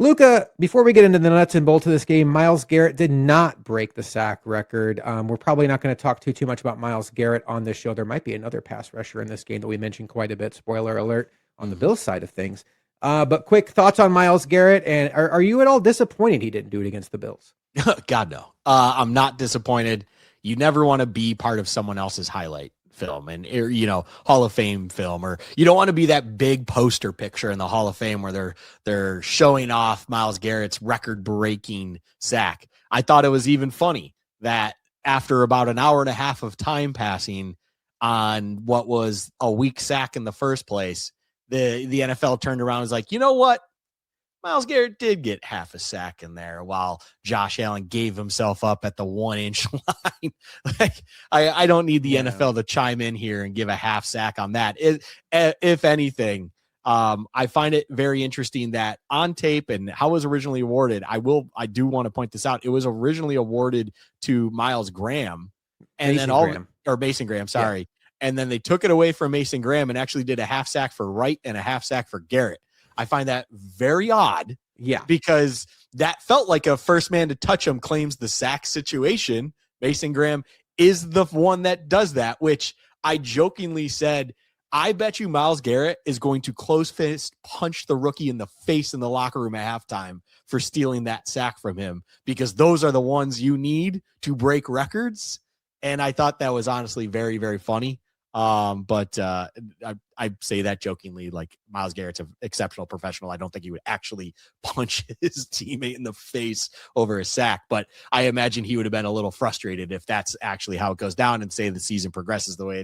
Luca, before we get into the nuts and bolts of this game, Myles Garrett did not break the sack record. We're probably not going to talk too much about Myles Garrett on this show. There might be another pass rusher in this game that we mentioned quite a bit. Spoiler alert on the Mhm. Bills side of things. But quick thoughts on Myles Garrett, and are you at all disappointed he didn't do it against the Bills? God, no. I'm not disappointed. You never want to be part of someone else's highlight film and Hall of Fame film, or you don't want to be that big poster picture in the Hall of Fame where they're showing off Myles Garrett's record-breaking sack. I thought it was even funny that after about an hour and a half of time passing on what was a weak sack in the first place, the NFL turned around and was like, you know what? Myles Garrett did get half a sack in there while Josh Allen gave himself up at the 1-inch line. Like, I don't need the NFL to chime in here and give a half sack on that. If anything, I find it very interesting that on tape and how it was originally awarded. I do want to point this out. It was originally awarded to Myles Graham and Mason Graham. Sorry. Yeah. And then they took it away from Mason Graham and actually did a half sack for Wright and a half sack for Garrett. I find that very odd. Yeah. Because that felt like a first man to touch him claims the sack situation. Mason Graham is the one that does that, which I jokingly said, I bet you Myles Garrett is going to close fist punch the rookie in the face in the locker room at halftime for stealing that sack from him, because those are the ones you need to break records. And I thought that was honestly very, very funny. But I say that jokingly, like Myles Garrett's an exceptional professional. I don't think he would actually punch his teammate in the face over a sack, but I imagine he would have been a little frustrated if that's actually how it goes down, and say the season progresses the way